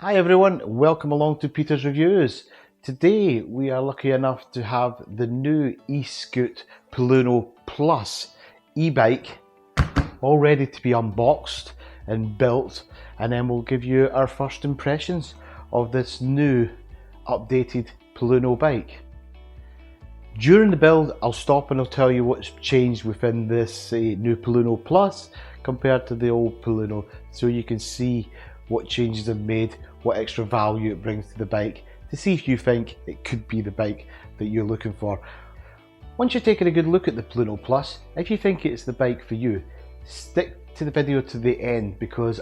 Hi everyone, welcome along to Peter's Reviews. Today we are lucky enough to have the new Eskute Poluno Plus e-bike all ready to be unboxed and built, and then we'll give you our first impressions of this new updated Poluno bike. During the build I'll stop and I'll tell you what's changed within this new Poluno Plus compared to the old Poluno, so you can see what changes have made, what extra value it brings to the bike, to see if you think it could be the bike that you're looking for. Once you've taken a good look at the Poluno Plus, if you think it's the bike for you, stick to the video to the end, because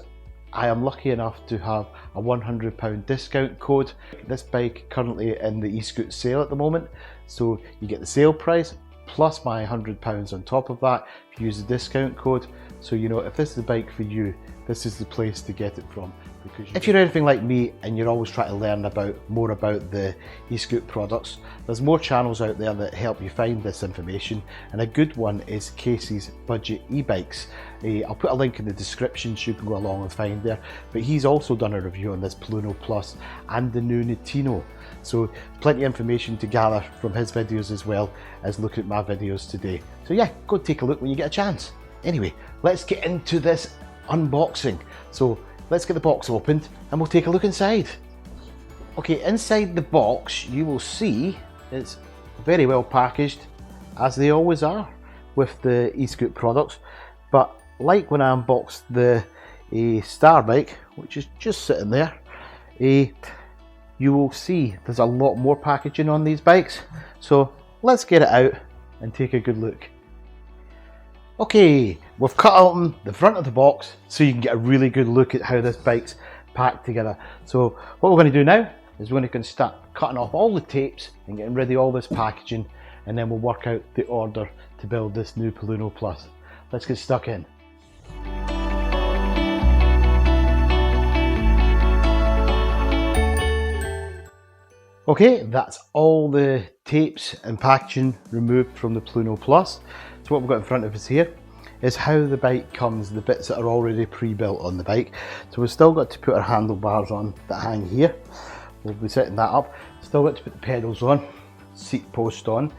I am lucky enough to have a £100 discount code. This bike currently in the Eskute sale at the moment, so you get the sale price plus my £100 on top of that if you use the discount code. So you know, if this is the bike for you, this is the place to get it from. Because if you're anything like me and you're always trying to learn more about the Eskute products, there's more channels out there that help you find this information, and a good one is Casey's Budget e-bikes. I'll put a link in the description so you can go along and find there, but he's also done a review on this Poluno Plus and the new Nitino, so plenty of information to gather from his videos as well as looking at my videos today. So yeah, go take a look when you get a chance. Anyway, let's get into this unboxing. So let's get the box opened and we'll take a look inside. Okay, inside the box you will see it's very well packaged, as they always are with the Eskute products, but like when I unboxed the Star bike, which is just sitting there, you will see there's a lot more packaging on these bikes. So let's get it out and take a good look. Okay, we've cut open the front of the box so you can get a really good look at how this bike's packed together. So what we're going to do now is we're going to start cutting off all the tapes and getting rid of all this packaging, and then we'll work out the order to build this new Poluno Plus. Let's get stuck in. Okay, that's all the tapes and packaging removed from the Poluno Plus. So what we've got in front of us here is how the bike comes, the bits that are already pre-built on the bike. So we've still got to put our handlebars on that hang here. We'll be setting that up. Still got to put the pedals on, seat post on,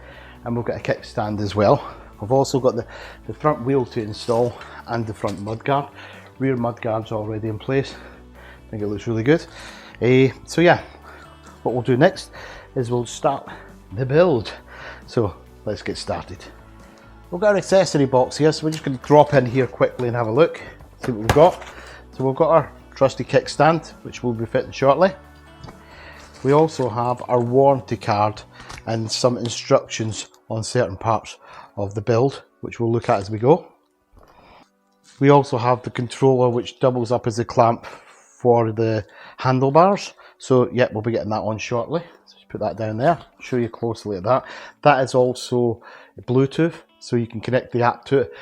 and we've got a kickstand as well. We've also got the front wheel to install and the front mudguard. Rear mudguard's already in place. I think it looks really good. So yeah, what we'll do next is we'll start the build. So let's get started. We've got our accessory box here, so we're just going to drop in here quickly and have a look, see what we've got. So we've got our trusty kickstand, which will be fitting shortly. We also have our warranty card and some instructions on certain parts of the build, which we'll look at as we go. We also have the controller, which doubles up as a clamp for the handlebars. So yeah, we'll be getting that on shortly. So just put that down there, show you closely at that. That is also Bluetooth, so you can connect the app to it,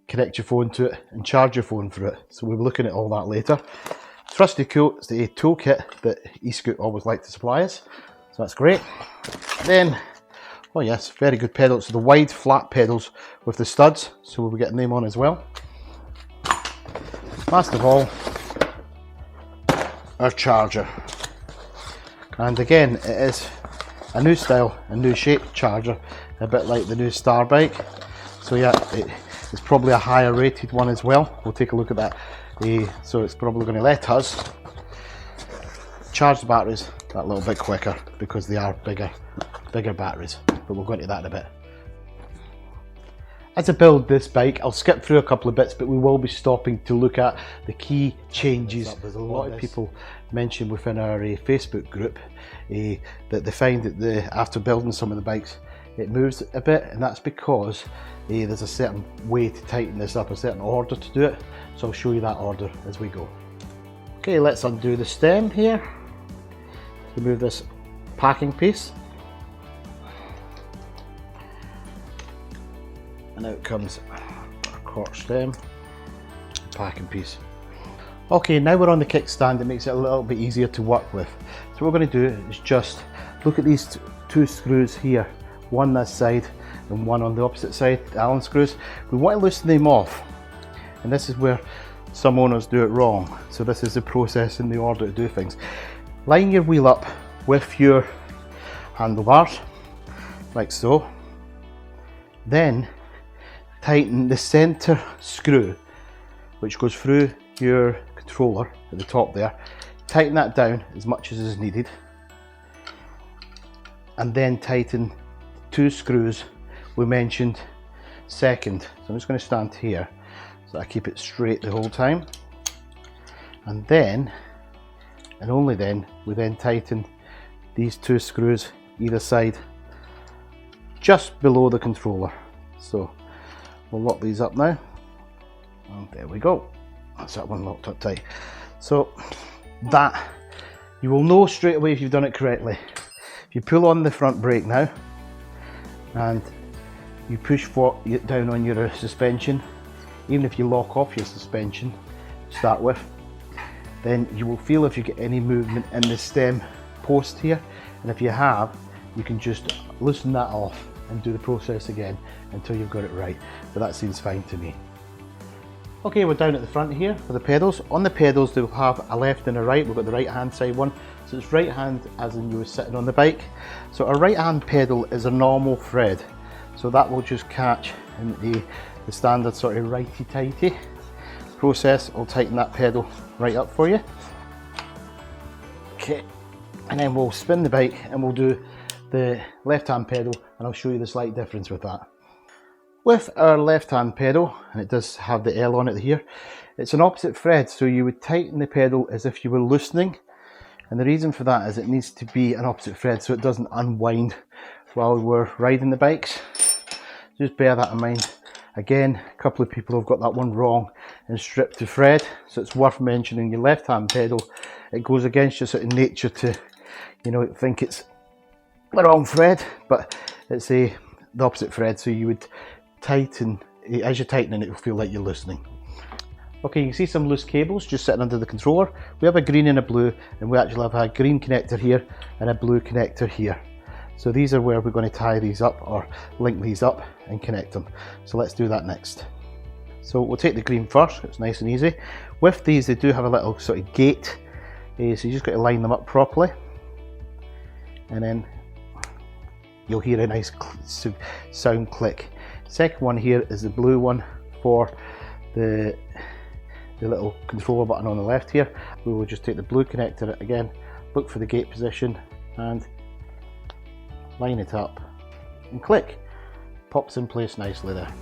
connect your phone to it, and charge your phone through it. So we'll be looking at all that later. Trusty cool is the toolkit that Eskute always like to supply us, so that's great. Then, oh yes, very good pedals. So the wide flat pedals with the studs, so we'll be getting them on as well. Last of all, our charger. And again, it is a new style, a new shape charger, a bit like the new Star bike. So yeah, it's probably a higher rated one as well. We'll take a look at that. So it's probably going to let us charge the batteries that little bit quicker, because they are bigger batteries, but we'll go into that in a bit. As I build this bike, I'll skip through a couple of bits, but we will be stopping to look at the key changes. There's a lot of people mentioned within our Facebook group that they find that after building some of the bikes, it moves a bit, and that's because there's a certain way to tighten this up, a certain order to do it. So I'll show you that order as we go. Okay, let's undo the stem here. Remove this packing piece. And out comes our cork stem, packing piece. Okay, now we're on the kickstand, it makes it a little bit easier to work with. So what we're going to do is just look at these two screws here, one this side and one on the opposite side, the Allen screws. We want to loosen them off, and this is where some owners do it wrong. So this is the process and the order to do things. line your wheel up with your handlebars, like so. Then tighten the center screw, which goes through your controller at the top there. Tighten that down as much as is needed. And then tighten 2 screws we mentioned second. So I'm just going to stand here so I keep it straight the whole time. And then, and only then, we then tighten these 2 screws either side just below the controller. So we'll lock these up now. And there we go. That's that one locked up tight. So that, you will know straight away if you've done it correctly. If you pull on the front brake now and you push down on your suspension, even if you lock off your suspension to start with, then you will feel if you get any movement in the stem post here, and if you have, you can just loosen that off and do the process again until you've got it right. But that seems fine to me. Okay, we're down at the front here for the pedals. On the pedals they'll have a left and a right. We've got the right hand side one, so it's right hand as in you were sitting on the bike. So a right hand pedal is a normal thread, so that will just catch in the standard sort of righty-tighty process. I'll tighten that pedal right up for you. Okay, and then we'll spin the bike and we'll do the left hand pedal, and I'll show you the slight difference with that. With our left hand pedal, and it does have the L on it here, it's an opposite thread, so you would tighten the pedal as if you were loosening, and the reason for that is it needs to be an opposite thread so it doesn't unwind while we're riding the bikes. Just bear that in mind. Again, a couple of people have got that one wrong and stripped the thread, so it's worth mentioning your left hand pedal. It goes against your sort of nature to, you know, think it's the wrong thread, but it's the opposite thread, so you would tighten, as you're tightening it will feel like you're loosening. Okay, you can see some loose cables just sitting under the controller. We have a green and a blue, and we actually have a green connector here and a blue connector here. So these are where we're going to tie these up or link these up and connect them. So let's do that next. So we'll take the green first, it's nice and easy. With these they do have a little sort of gate, so you just got to line them up properly, and then you'll hear a nice sound click. Second one here is the blue one for the little controller button on the left here. We will just take the blue connector again, look for the gate position and line it up and click. Pops in place nicely there.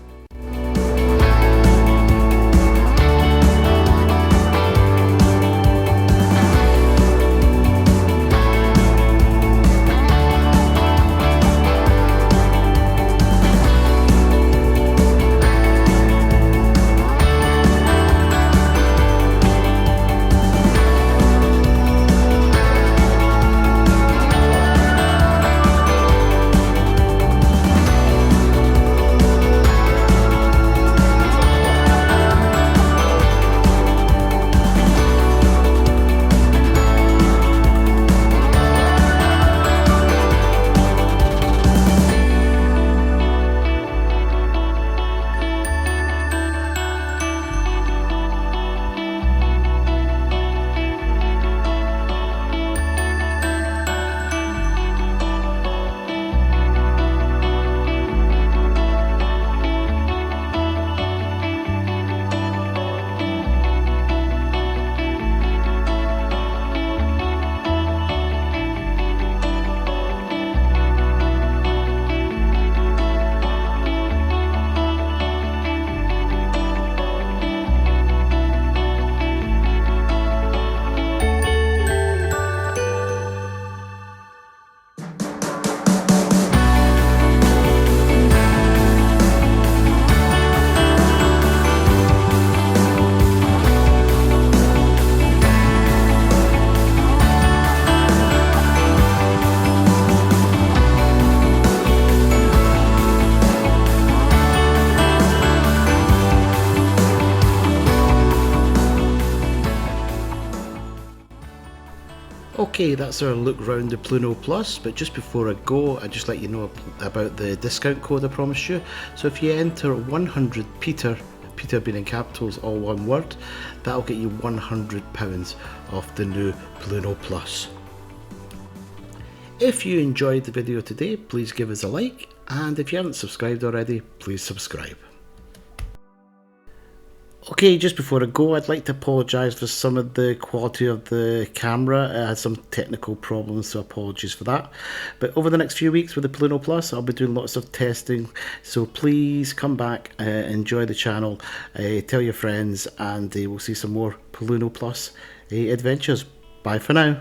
Okay, that's our look round the Poluno Plus, but just before I go, I'd just let you know about the discount code I promised you. So if you enter 100 Peter, Peter being in capitals, all one word, that'll get you £100 off the new Poluno Plus. If you enjoyed the video today, please give us a like, and if you haven't subscribed already, please subscribe. Okay, just before I go, I'd like to apologise for some of the quality of the camera. I had some technical problems, so apologies for that. But over the next few weeks with the Poluno Plus, I'll be doing lots of testing, so please come back, enjoy the channel, tell your friends, and we'll see some more Poluno Plus adventures. Bye for now.